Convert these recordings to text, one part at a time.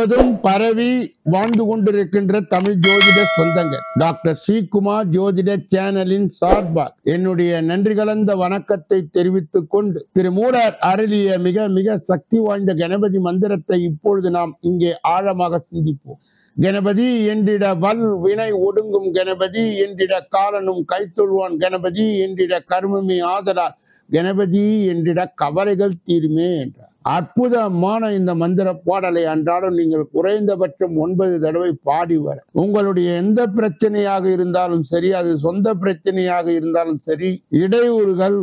முழுவதும் பரவி வாழ்ந்து கொண்டிருக்கின்ற தமிழ் ஜோதிட சொந்தங்கள், டாக்டர் ஸ்ரீகுமார் ஜோதிட சேனலின் சார்பாக என்னுடைய நன்றி கலந்த வணக்கத்தை தெரிவித்துக் கொண்டு, திரு மூலர் அருளிய மிக மிக சக்தி வாய்ந்த கணபதி மந்திரத்தை இப்பொழுது நாம் இங்கே ஆழமாக சிந்திப்போம். கணபதி என்றிட வல் வினை ஒடுங்கும், கணபதி என்றிட காலனும் கைத்தொழுவான், கணபதி என்றிட கர்மமே ஆதலால், கணபதி என்றிட கவலைகள் தீருமே என்றார். அற்புதமான இந்த மந்திர பாடலை அன்றாடம் நீங்கள் குறைந்தபட்சம் 9 தடவை பாடி வர, உங்களுடைய எந்த பிரச்சனையாக இருந்தாலும் சரி, அது சொந்த பிரச்சனையாக இருந்தாலும் சரி, இடையூறுகள்,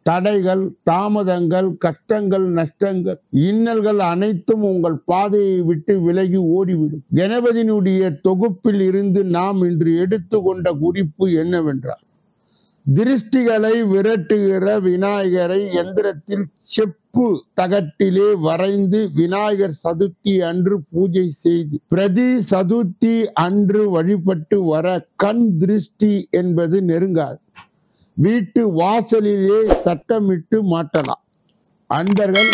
தடைகள், தாமதங்கள், கஷ்டங்கள், நஷ்டங்கள், இன்னல்கள் அனைத்தும் உங்கள் பாதையை விட்டு விலகி ஓடிவிடும். கணபதியினுடைய தொகுப்பில் இருந்து நாம் இன்று எடுத்துக்கொண்ட குறிப்பு என்னவென்றால், திருஷ்டிகளை விரட்டுகிற விநாயகரை எந்திரத்தில் செப்பு தகட்டிலே வரைந்து விநாயகர் சதுர்த்தி அன்று பூஜை செய்து பிரதி சதுர்த்தி அன்று வழிபட்டு வர கண் திருஷ்டி என்பது நெருங்காது. வீட்டு வாசலிலே சட்டமிட்டு மாட்டலாம். அன்பர்கள்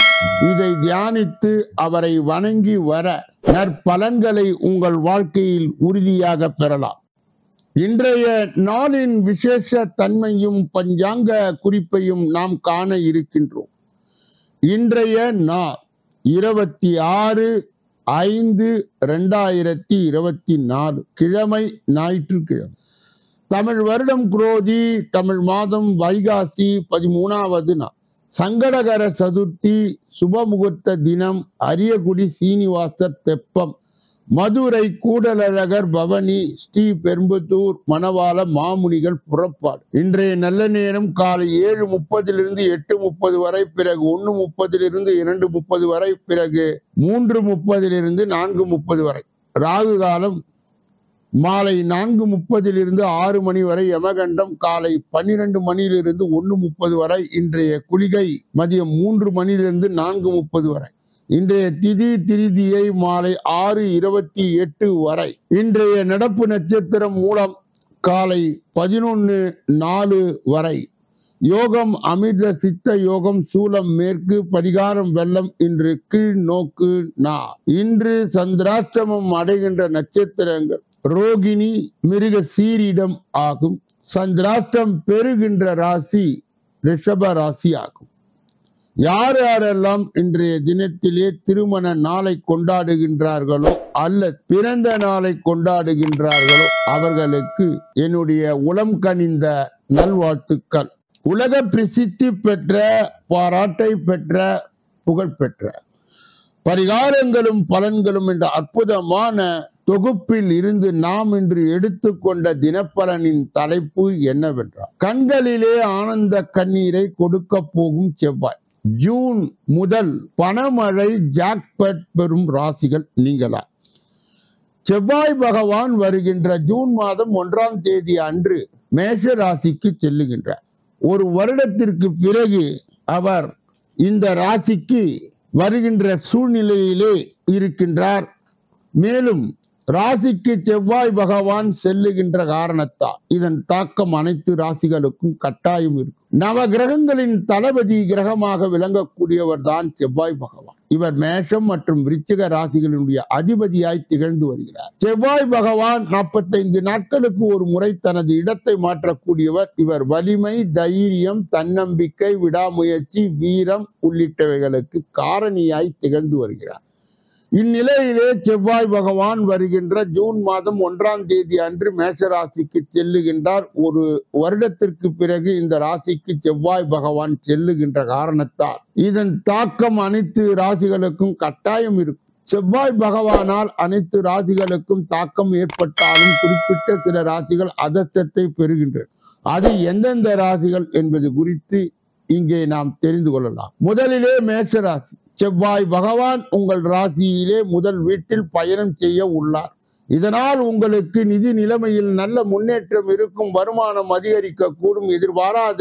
இதை தியானித்து அவரை வணங்கி வர நற்பலன்களை உங்கள் வாழ்க்கையில் உறுதியாக பெறலாம். இன்றைய நாளின் விசேஷ தன்மையும் பஞ்சாங்க குறிப்பையும் நாம் காண இருக்கின்றோம். இன்றைய நாள் 26/5/2024, கிழமை ஞாயிற்றுக்கிழமை. தமிழ் வருடம் குரோதி, தமிழ் மாதம் வைகாசி 13வது நாள், சங்கடகர சதுர்த்தி, சுபமுகூர்த்த தினம், அரியகுடி சீனிவாசர் தெப்பம், மதுரை கூடலழகர் பவனி, ஸ்ரீ பெரும்புத்தூர் மணவாள மாமுனிகள் புறப்பாடு. இன்றைய நல்ல நேரம் காலை 7:30 8:30 வரை, பிறகு 1:30 2:30 வரை, பிறகு 3:30 4:30 வரை. ராகு காலம் மாலை 4:30 6 மணி வரை, யமகண்டம் காலை 12 மணியிலிருந்து 1:30 வரை, இன்றைய குளிகை மதியம் 3 மணியிலிருந்து 4:30 வரை. இன்றைய திதி திருதியை மாலை 6:28 வரை. இன்றைய நடப்பு நட்சத்திரம் மூலம் காலை 11:04 வரை. யோகம் அமிர்த சித்த யோகம், சூலம் மேற்கு, பரிகாரம் வெள்ளம். இன்று கீழ் நோக்கு நா. இன்று சந்திராஷ்டமம் அடைகின்ற நட்சத்திரங்கள் ரோகிணி, மிருக சீரிடம் ஆகும். சந்திராஷ்டம் பெறுகின்ற ராசி ரிஷப ராசி ஆகும். யார் யாரெல்லாம் இன்றைய தினத்திலே திருமண நாளை கொண்டாடுகின்றார்களோ அல்லது பிறந்த நாளை கொண்டாடுகின்றார்களோ அவர்களுக்கு என்னுடைய உளம் கனிந்த நல்வாழ்த்துக்கள். உலக பிரசித்தி பெற்ற, பாராட்டை பெற்ற, புகழ் பெற்ற பரிகாரங்களும் பலன்களும் என்ற அற்புதமான தொகுப்பில் இருந்து நாம் இன்று எடுத்துக்கொண்ட தினப்பலனின் தலைப்பு என்னவென்றால், கண்களிலே ஆனந்த கண்ணீரை கொடுக்க போகும் செவ்வாய். ஜூன் முதல் பணமழை ஜாக்பட் பெறும் ராசிகள் நீங்களா? செவ்வாய் பகவான் வருகின்ற ஜூன் மாதம் 1ஆம் தேதி அன்று மேஷ ராசிக்கு செல்லுகின்றார். ஒரு வருடத்திற்கு பிறகு அவர் இந்த ராசிக்கு வருகின்ற சூழ்நிலையிலே இருக்கின்றார். மேலும் ராசிக்கு செவ்வாய் பகவான் செல்லுகின்ற காரணத்தால் இதன் தாக்கம் அனைத்து ராசிகளுக்கும் கட்டாயம் இருக்கும். நவ கிரகங்களின் தளபதி கிரகமாக விளங்கக்கூடியவர் தான் செவ்வாய் பகவான். இவர் மேஷம் மற்றும் விருச்சிக ராசிகளினுடைய அதிபதியாய் திகழ்ந்து வருகிறார். செவ்வாய் பகவான் 45 நாட்களுக்கு ஒரு முறை தனது இடத்தை மாற்றக்கூடியவர். இவர் வலிமை, தைரியம், தன்னம்பிக்கை, விடாமுயற்சி, வீரம் உள்ளிட்டவைகளுக்கு காரணியாய் திகழ்ந்து வருகிறார். இந்நிலையிலே செவ்வாய் பகவான் வருகின்ற ஜூன் மாதம் 1ஆம் தேதி அன்று மேஷ ராசிக்கு செல்லுகின்றார். ஒரு வருடத்திற்கு பிறகு இந்த ராசிக்கு செவ்வாய் பகவான் செல்லுகின்ற காரணத்தால் இதன் தாக்கம் அனைத்து ராசிகளுக்கும் கட்டாயம் இருக்கும். செவ்வாய் பகவானால் அனைத்து ராசிகளுக்கும் தாக்கம் ஏற்பட்டாலும் குறிப்பிட்ட சில ராசிகள் அதிர்ஷ்டத்தை பெறுகின்றன. அது எந்தெந்த ராசிகள் என்பது குறித்து இங்கே நாம் தெரிந்து கொள்ளலாம். முதலிலே மேஷ ராசி. செவ்வாய் பகவான் உங்கள் ராசியிலே முதல் வீட்டில் பயணம் செய்ய உள்ளார். இதனால் உங்களுக்கு நிதி நிலைமையில் நல்ல முன்னேற்றம் இருக்கும். வருமானம் அதிகரிக்க கூடும். எதிர்பாராத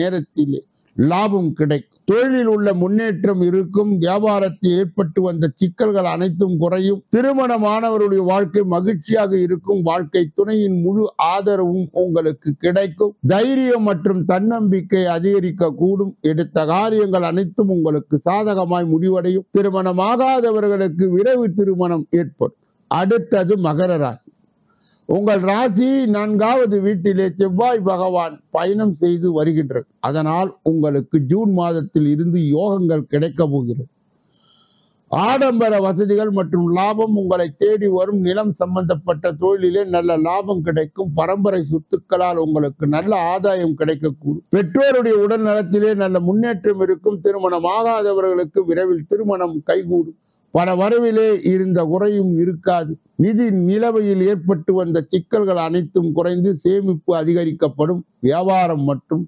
நேரத்திலே லாபம் கிடைக்கும். தொழிலில் உள்ள முன்னேற்றம் இருக்கும். வியாபாரத்தில் ஏற்பட்டு வந்த சிக்கல்கள் அனைத்தும் குறையும். திருமணமானவருடைய வாழ்க்கை மகிழ்ச்சியாக இருக்கும். வாழ்க்கை துணையின் முழு ஆதரவும் உங்களுக்கு கிடைக்கும். தைரியம் மற்றும் தன்னம்பிக்கை அதிகரிக்க கூடும். எடுத்த காரியங்கள் அனைத்தும் உங்களுக்கு சாதகமாய் முடிவடையும். திருமணமாகாதவர்களுக்கு விரைவு திருமணம் ஏற்படும். அடுத்தது மகர ராசி. உங்கள் ராசி 4வது வீட்டிலே செவ்வாய் பகவான் பயணம் செய்து வருகின்றது. அதனால் உங்களுக்கு ஜூன் மாதத்தில் இருந்து யோகங்கள் கிடைக்க போகிறது. ஆடம்பர வசதிகள் மற்றும் லாபம் உங்களை தேடி வரும். நிலம் சம்பந்தப்பட்ட தொழிலிலே நல்ல லாபம் கிடைக்கும். பரம்பரை சொத்துக்களால் உங்களுக்கு நல்ல ஆதாயம் கிடைக்கக்கூடும். பெற்றோருடைய உடல் நலத்திலே நல்ல முன்னேற்றம் இருக்கும். திருமணமாகாதவர்களுக்கு விரைவில் திருமணம் கைகூடும். பண வரவிலே இருந்த குறையும் இருக்காது. நிதி நிலவையில் ஏற்பட்டு வந்த சிக்கல்கள் அனைத்தும் குறைந்து சேமிப்பு அதிகரிக்கப்படும். வியாபாரம் மற்றும்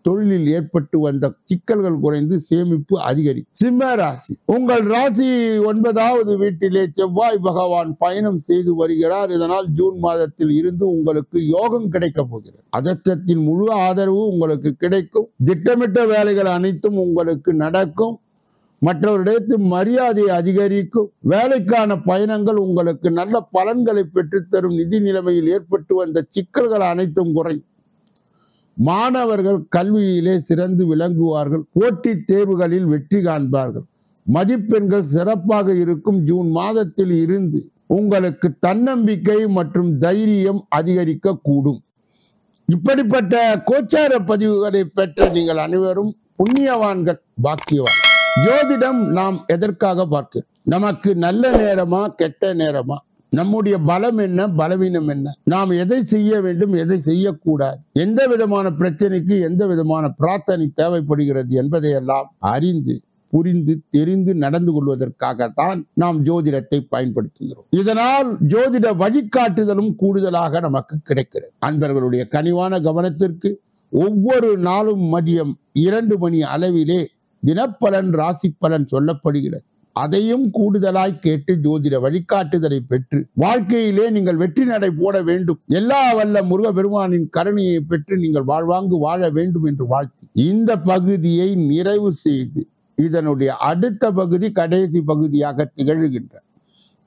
தொழிலில் ஏற்பட்டு வந்த சிக்கல்கள் குறைந்து சேமிப்பு அதிகரிக்கும். சிம்ம ராசி. உங்கள் ராசி 9வது வீட்டிலே செவ்வாய் பகவான் பயணம் செய்து வருகிறார். இதனால் ஜூன் மாதத்தில் இருந்து உங்களுக்கு யோகம் கிடைக்க போகிறது. அதிர்ஷ்டத்தின் முழு ஆதரவு உங்களுக்கு கிடைக்கும். திட்டமிட்ட வேலைகள் அனைத்தும் உங்களுக்கு நடக்கும். மற்றவரிடத்தில் மரியாதை அதிகரிக்கும். வேலைக்கான பயணங்கள் உங்களுக்கு நல்ல பலன்களை பெற்றுத்தரும். நிதி நிலைமையில் ஏற்பட்டு வந்த சிக்கல்கள் அனைத்தும் குறையும். மாணவர்கள் கல்வியிலே சிறந்து விளங்குவார்கள். போட்டித் தேர்வுகளில் வெற்றி காண்பார்கள். மதிப்பெண்கள் சிறப்பாக இருக்கும். ஜூன் மாதத்தில் இருந்து உங்களுக்கு தன்னம்பிக்கை மற்றும் தைரியம் அதிகரிக்க கூடும். இப்படிப்பட்ட கோச்சார பதிவுகளை பெற்ற நீங்கள் அனைவரும் புண்ணியவான்கள், பாக்கியவான். ஜோதிடம் நாம் எதற்காக பார்க்கிறோம்? நமக்கு நல்ல நேரமா கெட்ட நேரமா, நம்முடைய பலம் என்ன பலவீனம் என்ன, நாம் எதை செய்ய வேண்டும் எதை செய்யக்கூடாது, எந்த விதமான பிரச்சனைக்கு எந்த விதமான பிரார்த்தனை தேவைப்படுகிறது என்பதையெல்லாம் அறிந்து புரிந்து தெரிந்து நடந்து கொள்வதற்காகத்தான் நாம் ஜோதிடத்தை பயன்படுத்துகிறோம். இதனால் ஜோதிட வழிகாட்டுதலும் கூடுதலாக நமக்கு கிடைக்கிறது. அன்பர்களுடைய கனிவான கவனத்திற்கு ஒவ்வொரு நாளும் மதியம் 2 மணி அளவிலே தினப்பலன் ராசி பலன் சொல்லப்படுகிறது. அதையும் கூடுதலாய் கேட்டு ஜோதிட வழிகாட்டுதலை பெற்று வாழ்க்கையிலே நீங்கள் வெற்றி நடை போட வேண்டும். எல்லா வல்ல முருக பெருமானின் கருணையை பெற்று நீங்கள் வாழ்வாங்கு வாழ வேண்டும் என்று வாழ்த்தி இந்த பகுதியை நிறைவு செய்து இதனுடைய அடுத்த பகுதி கடைசி பகுதியாக திகழ்கின்ற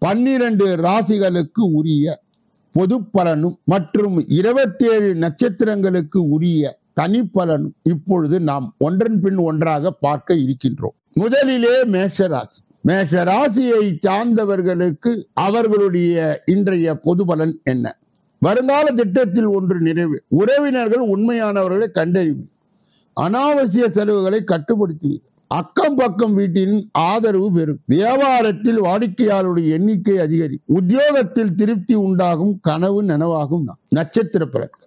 12 ராசிகளுக்கு உரிய பொது பலனும் மற்றும் 27 நட்சத்திரங்களுக்கு உரிய தனிப்பலனும் இப்பொழுது நாம் ஒன்றன் பின் ஒன்றாக பார்க்க இருக்கின்றோம். முதலிலே மேஷராசி. மேஷராசியை சார்ந்தவர்களுக்கு அவர்களுடைய இன்றைய பொது பலன் என்ன? வருங்கால திட்டத்தில் ஒன்று நிறைவு. உறவினர்கள் உண்மையானவர்களை கண்டறிவு. அனாவசிய செலவுகளை கட்டுப்படுத்துவீர்கள். அக்கம் பக்கம் வீட்டின் ஆதரவு பெறும். வியாபாரத்தில் வாடிக்கையாளருடைய எண்ணிக்கை அதிகரிக்கும். உத்தியோகத்தில் திருப்தி உண்டாகும். கனவு நனவாகும். நட்சத்திர பலன்கள்.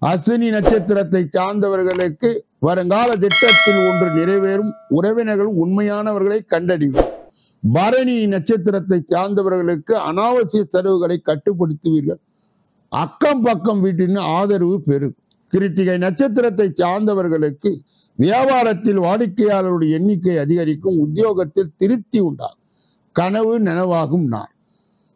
அஸ்வினி நட்சத்திரத்தை சார்ந்தவர்களுக்கு வருங்கால திட்டத்தில் ஒன்று நிறைவேறும். உறவினர்கள் உண்மையானவர்களை கண்டறிவர். பரணி நட்சத்திரத்தை சார்ந்தவர்களுக்கு அனாவசிய செலவுகளை கட்டுப்படுத்துவீர்கள். அக்கம் பக்கம் வீட்டின் ஆதரவு பெறும். கிருத்திகை நட்சத்திரத்தை சார்ந்தவர்களுக்கு வியாபாரத்தில் வாடிக்கையாளருடைய எண்ணிக்கை அதிகரிக்கும். உத்தியோகத்தில் திருப்தி உண்டாகும். கனவு நனவாகும் நாள்.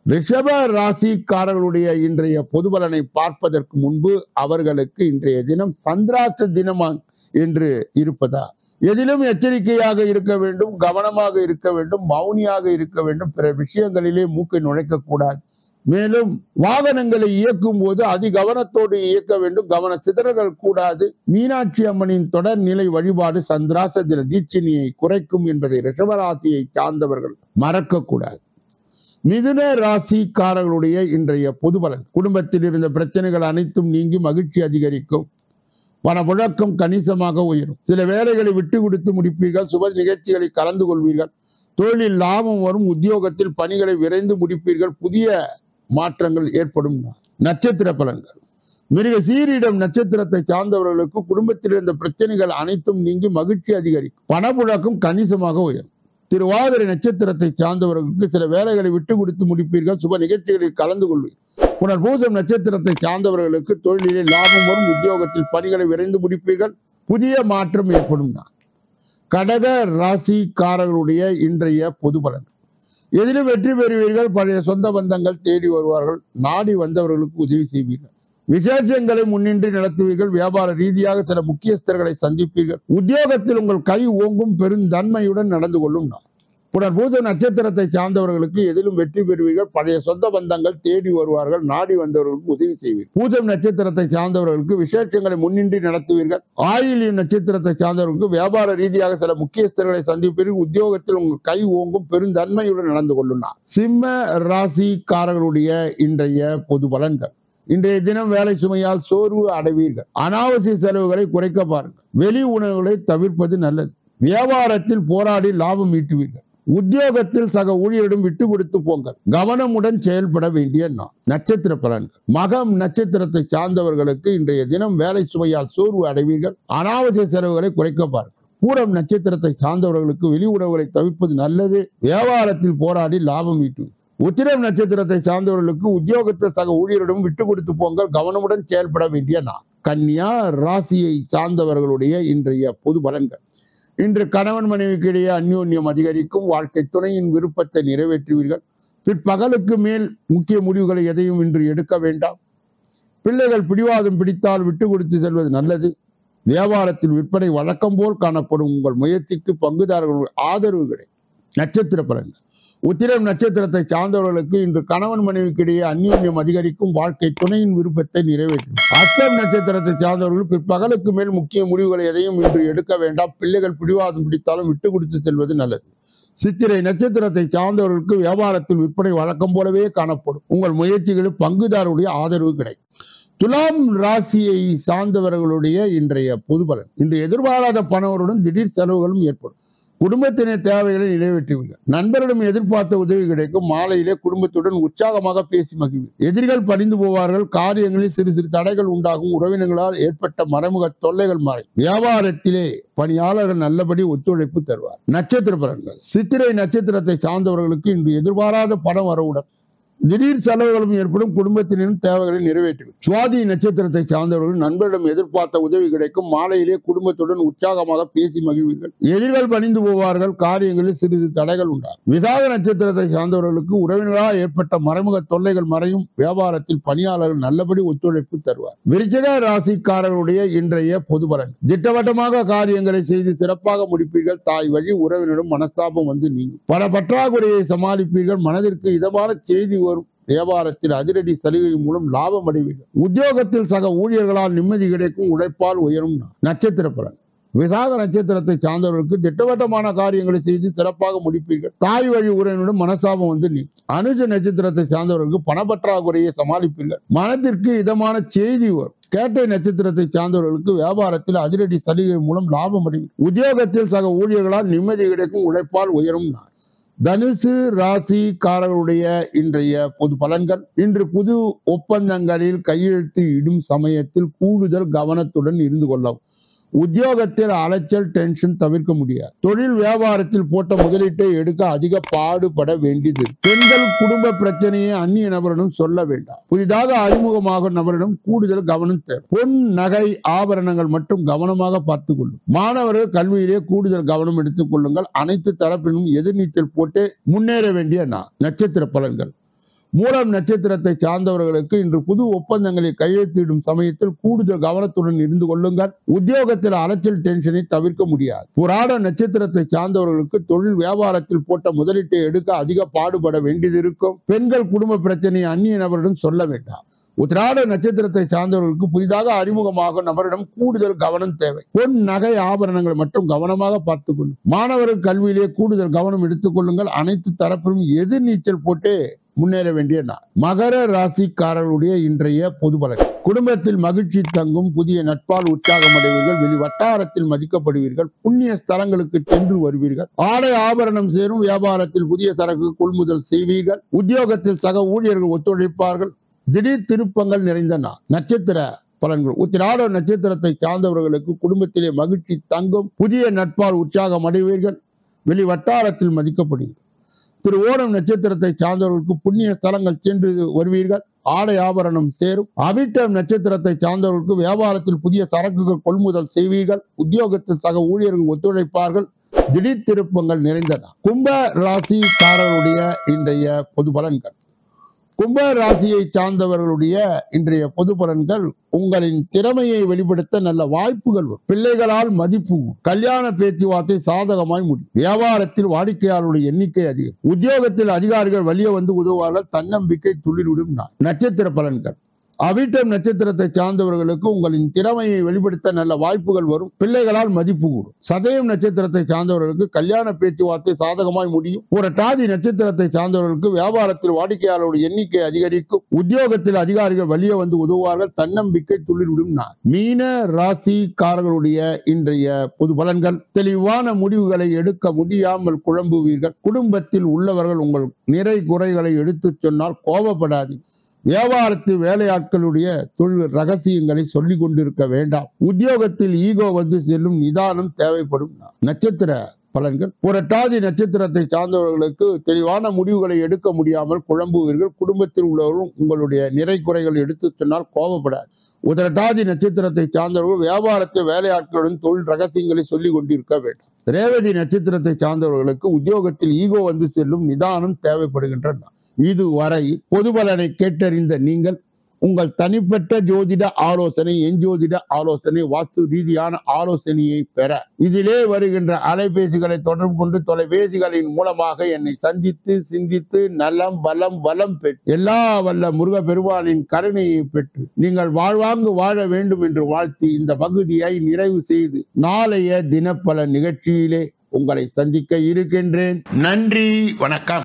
ரிஷப ராசிக்காரர்களுடைய இன்றைய பொது பலனை பார்ப்பதற்கு முன்பு அவர்களுக்கு இன்றைய தினம் சந்திராஷ்ட தினமா என்று இருப்பதா, எதிலும் எச்சரிக்கையாக இருக்க வேண்டும், கவனமாக இருக்க வேண்டும், மௌனியாக இருக்க வேண்டும். பிற விஷயங்களிலே மூக்கை நுழைக்க கூடாது. மேலும் வாகனங்களை இயக்கும் போது அதிகவனத்தோடு இயக்க வேண்டும். கவன சிதறல்கள் கூடாது. மீனாட்சி அம்மனின் தொடர் நிலை வழிபாடு சந்திராஷ்ட தின தீட்சணியை குறைக்கும் என்பதை ரிஷபராசியை சார்ந்தவர்கள் மறக்க கூடாது. மிதுன ராசிக்காரர்களுடைய இன்றைய பொது பலன். குடும்பத்தில் இருந்த பிரச்சனைகள் அனைத்தும் நீங்கி மகிழ்ச்சி அதிகரிக்கும். பணப்புழக்கம் கணிசமாக உயரும். சில வேலைகளை விட்டு கொடுத்து முடிப்பீர்கள். சுப நிகழ்ச்சிகளில் கலந்து கொள்வீர்கள். தொழிலில் லாபம் வரும். உத்தியோகத்தில் பணிகளை விரைந்து முடிப்பீர்கள். புதிய மாற்றங்கள் ஏற்படும். நட்சத்திர பலன்கள். மிருக சீரிடம் நட்சத்திரத்தை சார்ந்தவர்களுக்கு குடும்பத்தில் இருந்த பிரச்சனைகள் அனைத்தும் நீங்கி மகிழ்ச்சி அதிகரிக்கும். பணப்புழக்கம் கணிசமாக உயரும். திருவாதிரை நட்சத்திரத்தை சார்ந்தவர்களுக்கு சில வேலைகளை விட்டு கொடுத்து முடிப்பீர்கள். சுப நிகழ்ச்சிகளில் கலந்து கொள்வீர்கள். புனர்பூசம் நட்சத்திரத்தை சார்ந்தவர்களுக்கு தொழிலிலே லாபம் வரும். உத்தியோகத்தில் பணிகளை விரைந்து முடிப்பீர்கள். புதிய மாற்றம் ஏற்படும். கடக ராசிக்காரர்களுடைய இன்றைய பொது பலன். எதிலும் வெற்றி பெறுவீர்கள். பழைய சொந்த பந்தங்கள் தேடி வருவார்கள். நாடி வந்தவர்களுக்கு உதவி செய்வீர்கள். விசேஷங்களை முன்னின்று நடத்துவீர்கள். வியாபார ரீதியாக சில முக்கியஸ்தர்களை சந்திப்பீர்கள். உத்தியோகத்தில் உங்கள் கை ஓங்கும் பெருந்தன்மையுடன் நடந்து கொள்ளும் நாள். புனர்பூச நட்சத்திரத்தை சார்ந்தவர்களுக்கு எதிலும் வெற்றி பெறுவீர்கள். பழைய சொந்த பந்தங்கள் தேடி வருவார்கள். நாடி வந்தவர்களுக்கு உதவி செய்வீர்கள். பூசம் நட்சத்திரத்தை சார்ந்தவர்களுக்கு விசேஷங்களை முன்னின்றி நடத்துவீர்கள். ஆயில்யம் நட்சத்திரத்தை சார்ந்தவர்களுக்கு வியாபார ரீதியாக சில முக்கியஸ்தர்களை சந்திப்பீர்கள். உத்தியோகத்தில் உங்கள் கை ஓங்கும் பெருந்தன்மையுடன் நடந்து கொள்ளும் நாள். சிம்ம ராசிக்காரர்களுடைய இன்றைய பொது பலன்கள். இன்றைய தினம் வேலை சுமையால் சோர்வு அடைவீர்கள். அனாவசிய செலவுகளை குறைக்க பாருங்கள். வெளி உணவுகளை தவிர்ப்பது நல்லது. வியாபாரத்தில் போராடி லாபம் ஈட்டுவீர்கள். உத்தியோகத்தில் சக ஊழியரிடம் விட்டு கொடுத்து போங்கள். கவனமுடன் செயல்பட வேண்டிய நாள். நட்சத்திர பலன்கள். மகம் நட்சத்திரத்தை சார்ந்தவர்களுக்கு இன்றைய தினம் வேலை சுமையால் சோர்வு அடைவீர்கள். அனாவசிய செலவுகளை குறைக்க பாருங்கள். பூரம் நட்சத்திரத்தை சார்ந்தவர்களுக்கு வெளி உணவுகளை தவிர்ப்பது நல்லது. வியாபாரத்தில் போராடி லாபம் ஈட்டுவீர்கள். உத்திரம் நட்சத்திரத்தை சார்ந்தவர்களுக்கு உத்தியோகத்தில் சக ஊழியரிடம் விட்டு கொடுத்து போங்கள். கவனமுடன் செயல்பட வேண்டிய நாள். கன்னியா ராசியை சார்ந்தவர்களுடைய இன்றைய பொது பலன்கள். இன்று கணவன் மனைவிக்கு இடையே அந்யோன்யம் அதிகரிக்கும். வாழ்க்கை துணையின் விருப்பத்தை நிறைவேற்றுவீர்கள். பிற்பகலுக்கு மேல் முக்கிய முடிவுகளை எதையும் இன்று எடுக்க வேண்டாம். பிள்ளைகள் பிடிவாதம் பிடித்தால் விட்டு கொடுத்து செல்வது நல்லது. வியாபாரத்தில் விற்பனை வழக்கம் போல் காணப்படும். உங்கள் முயற்சிக்கு பங்குதாரர்கள் ஆதரவு கிடைக்கும். நட்சத்திர பலன்கள். உத்திரம் நட்சத்திரத்தை சார்ந்தவர்களுக்கு இன்று கணவன் மனைவிக்கு இடையே அந்யோன்யம் அதிகரிக்கும். வாழ்க்கை துணையின் விருப்பத்தை நிறைவேற்றும். அஸ்தம் நட்சத்திரத்தை சார்ந்தவர்கள் பிற்பகலுக்கு மேல் முக்கிய முடிவுகளை எதையும் இன்று எடுக்க வேண்டாம். பிள்ளைகள் பிடிவாதம் பிடித்தாலும் விட்டு கொடுத்து செல்வது நல்லது. சித்திரை நட்சத்திரத்தை சார்ந்தவர்களுக்கு வியாபாரத்தில் விற்பனை வழக்கம் போலவே காணப்படும். உங்கள் முயற்சிகளில் பங்குதாரருடைய ஆதரவு கிடைக்கும். துலாம் ராசியை சார்ந்தவர்களுடைய இன்றைய பொது பலன். இன்று எதிர்பாராத பணவருடன் திடீர் செலவுகளும் ஏற்படும். குடும்பத்தினர் தேவைகளை நிறைவேற்றுவீர்கள். நண்பரிடம் எதிர்பார்த்த உதவி கிடைக்கும். மாலையிலே குடும்பத்துடன் உற்சாகமாக பேசி மகிழ்வீர்கள். எதிரிகள் பணிந்து போவார்கள். காரியங்களில் சிறு சிறு தடைகள் உண்டாகும். உறவினர்களால் ஏற்பட்ட மறைமுக தொல்லைகள் மாறி வியாபாரத்திலே பணியாளர்கள் நல்லபடி ஒத்துழைப்பு தருவார். நட்சத்திர பலன்கள். சித்திரை நட்சத்திரத்தை சார்ந்தவர்களுக்கு இன்று எதிர்பாராத பணம் வரவுடன் திடீர் செலவுகளும் ஏற்படும். குடும்பத்தினரின் தேவைகளை நிறைவேற்றும். சுவாதி நட்சத்திரத்தை சார்ந்தவர்கள் நண்பரிடம் எதிர்பார்த்த உதவி கிடைக்கும். மாலையிலே குடும்பத்துடன் உற்சாகமாக பேசி மகிழ்வீர்கள். எதிர்கள் பணிந்து போவார்கள். காரியங்களில் சிறிது தடைகள் உண்டாகும். விசாக நட்சத்திரத்தை சார்ந்தவர்களுக்கு உறவினர்களால் ஏற்பட்ட மறைமுக தொல்லைகள் மறையும். வியாபாரத்தில் பணியாளர்கள் நல்லபடி ஒத்துழைப்பு தருவார். விருச்சிக ராசிக்காரர்களுடைய இன்றைய பொது பலன். திட்டவட்டமாக காரியங்களை செய்து சிறப்பாக முடிப்பீர்கள். தாய் வழி உறவினரும் மனஸ்தாபம் வந்து நீங்கும். பல பற்றாக்குறையை சமாளிப்பீர்கள். மனதிற்கு இதமான செய்தி வரும். வியாபாரத்தில் அதிரடி சலுகை மூலம் லாபம் அடைவீர்கள். உத்தியோகத்தில் சக ஊழியர்களால் நிம்மதி கிடைக்கும். உழைப்பால் உயரும். நட்சத்திர பலன். விசாக நட்சத்திரத்தை சார்ந்தவர்களுக்கு திட்டவட்டமான காரியங்களை செய்து சிறப்பாக முடிப்பீர்கள். தாய் வழி உறவினரும் மனஸ்தாபம் வந்து நீ. அனுச நட்சத்திரத்தை சார்ந்தவர்களுக்கு பணப்பற்றாக்குறையை சமாளிப்பீர்கள். மனதிற்கு இதமான செய்தி வரும். கேட்டை நட்சத்திரத்தை சார்ந்தவர்களுக்கு வியாபாரத்தில் அதிரடி சலுகை மூலம் லாபம் அடைவீர்கள். உத்தியோகத்தில் சக ஊழியர்களால் நிம்மதி கிடைக்கும். உழைப்பால் உயரும். தனுசு ராசிக்காரர்களுடைய இன்றைய பொது பலன்கள். இன்று புது ஒப்பந்தங்களில் கையெழுத்து இடும் சமயத்தில் கூடுதல் கவனத்துடன் இருந்து கொள்ளவும். உத்தியோகத்தில் அலைச்சல் டென்ஷன் தவிர்க்க முடியாது. தொழில் வியாபாரத்தில் போட்ட முதலீட்டை எடுக்க அதிக பாடுபட வேண்டியது. பெண்கள் குடும்ப பிரச்சனையை அந்நிய நபரிடம் சொல்ல வேண்டாம். புதிதாக அறிமுகமாகும் நபரிடம் கூடுதல் கவனம் தேவை. பொன் நகை ஆபரணங்கள் மட்டும் கவனமாக பார்த்துக் கொள்ளும். மாணவர்கள் கல்வியிலே கூடுதல் கவனம் எடுத்துக் கொள்ளுங்கள். அனைத்து தரப்பிலும் எதிர்நீச்சல் போட்டு முன்னேற வேண்டிய நட்சத்திர பலன்கள். மூலம் நட்சத்திரத்தை சார்ந்தவர்களுக்கு இன்று புது ஒப்பந்தங்களை கையெழுத்திடும் சமயத்தில் கூடுதல் கவனத்துடன் இருந்து கொள்ளுங்கள். உத்தியோகத்தில் அலைச்சல் டென்ஷனை தவிர்க்க முடியாது. புராட நட்சத்திரத்தை சார்ந்தவர்களுக்கு தொழில் வியாபாரத்தில் போட்ட முதலீட்டை எடுக்க அதிக பாடுபட வேண்டியது இருக்கும். பெண்கள் குடும்ப பிரச்சனையை அந்நிய நபரிடம் சொல்ல வேண்டாம். உத்திராட நட்சத்திரத்தை சார்ந்தவர்களுக்கு புதிதாக அறிமுகமாக நபரிடம் கூடுதல் கவனம் தேவை. பொன் நகை ஆபரணங்களை மட்டும் கவனமாக பார்த்துக் கொள்ளும். மாணவர்கள் கல்வியிலே கூடுதல் கவனம் எடுத்துக் கொள்ளுங்கள். அனைத்து தரப்பிலும் எதிர்நீச்சல் போட்டு முன்னேற வேண்டிய நாள். மகர ராசிக்காரர்களுடைய இன்றைய பொது பலன். குடும்பத்தில் மகிழ்ச்சி தங்கும். புதிய நட்பால் உற்சாகம் அடைவீர்கள். வெளி வட்டாரத்தில் மதிக்கப்படுவீர்கள். புண்ணிய ஸ்தலங்களுக்கு சென்று வருவீர்கள். ஆடை ஆபரணம் சேரும். வியாபாரத்தில் புதிய சரக்கு கொள்முதல் செய்வீர்கள். உத்தியோகத்தில் சக ஊழியர்கள் ஒத்துழைப்பார்கள். திடீர் திருப்பங்கள் நிறைந்த நாள். நட்சத்திர பலன்கள். உத்திராட நட்சத்திரத்தை சார்ந்தவர்களுக்கு குடும்பத்திலே மகிழ்ச்சி தங்கும். புதிய நட்பால் உற்சாகம் அடைவீர்கள். வெளி வட்டாரத்தில் மதிக்கப்படுவீர்கள். திரு ஓணம் நட்சத்திரத்தை சார்ந்தவர்களுக்கு புண்ணிய ஸ்தலங்கள் சென்று வருவீர்கள். ஆடை ஆபரணம் சேரும். அவிட்டம் நட்சத்திரத்தை சார்ந்தவர்களுக்கு வியாபாரத்தில் புதிய சரக்குகள் கொள்முதல் செய்வீர்கள். உத்தியோகத்தில் சக ஊழியர்கள் ஒத்துழைப்பார்கள். திடீர் திருப்பங்கள் நிறைந்தன. கும்ப ராசிக்காரருடைய இன்றைய பொது பலன்கள். கும்ப ராசியை சார்ந்தவர்களுடைய இன்றைய பொது பலன்கள். உங்களின் திறமையை வெளிப்படுத்த நல்ல வாய்ப்புகள் வரும். பிள்ளைகளால் மதிப்பு, கல்யாண பேச்சுவார்த்தை சாதகமாய் முடியும். வியாபாரத்தில் வாடிக்கையாளருடைய எண்ணிக்கை அதிகம். உத்தியோகத்தில் அதிகாரிகள் வெளியே வந்து உதவுவார்கள். தன்னம்பிக்கை துளிர்விடும். நட்சத்திர பலன்கள். அவிட்டம் நட்சத்திரத்தை சார்ந்தவர்களுக்கு உங்களின் திறமையை வெளிப்படுத்த நல்ல வாய்ப்புகள் வரும். பிள்ளைகளால் மதிப்பு கூடும். சதயம் நட்சத்திரத்தை சார்ந்தவர்களுக்கு கல்யாண பேச்சுவார்த்தை சாதகமாய் முடியும். புரட்டாதி நட்சத்திரத்தை சார்ந்தவர்களுக்கு வியாபாரத்தில் வாடிக்கையாளருடைய எண்ணிக்கை அதிகரிக்கும். உத்தியோகத்தில் அதிகாரிகள் வெளியே வந்து உதவுவார்கள். தன்னம்பிக்கை துளிர்விடும். மீன ராசிக்காரர்களுடைய இன்றைய பொது பலன்கள். தெளிவான முடிவுகளை எடுக்க முடியாமல் குழம்புவீர்கள். குடும்பத்தில் உள்ளவர்கள் உங்கள் நிறை குறைகளை எடுத்துச் சொன்னால் கோபப்படாது. வியாபாரத்தில் வேலையாட்களுடைய தொழில் ரகசியங்களை சொல்லிக் கொண்டிருக்க வேண்டாம். உத்தியோகத்தில் ஈகோ வந்து செல்லும். நிதானம் தேவைப்படும். நட்சத்திர பலன்கள். புரட்டாதி நட்சத்திரத்தை சார்ந்தவர்களுக்கு தெளிவான முடிவுகளை எடுக்க முடியாமல் குழம்புவீர்கள். குடும்பத்தில் உள்ளவரும் உங்களுடைய நிறை குறைகள் எடுத்து சொன்னால் கோபப்படாது. உதரட்டாதி நட்சத்திரத்தை சார்ந்தவர்கள் வியாபாரத்தை வேலையாட்களுடன் தொழில் ரகசியங்களை சொல்லிக் கொண்டிருக்க வேண்டும். ரேவதி நட்சத்திரத்தை சார்ந்தவர்களுக்கு உத்தியோகத்தில் ஈகோ வந்து செல்லும். நிதானம் தேவைப்படுகின்றன. இதுவரை பொது பலனை கேட்டறிந்த நீங்கள் உங்கள் தனிப்பட்ட ஜோதிட ஆலோசனை, எஞ்சோதிட ஆலோசனை, வாஸ்து ரீதியான ஆலோசனையை பெற இதிலே வருகின்ற அலைபேசிகளை தொடர்பு கொண்டு தொலைபேசிகளின் மூலமாக என்னை சந்தித்து சிந்தித்து நலம் பலம் வளம் பெற்று எல்லா வல்ல முருக பெருமானின் கருணையை பெற்று நீங்கள் வாழ்வாங்கு வாழ வேண்டும் என்று வாழ்த்தி இந்த பகுதியை நிறைவு செய்து நாளைய தினப்பல நிகழ்ச்சியிலே உங்களை சந்திக்க இருக்கின்றேன். நன்றி, வணக்கம்.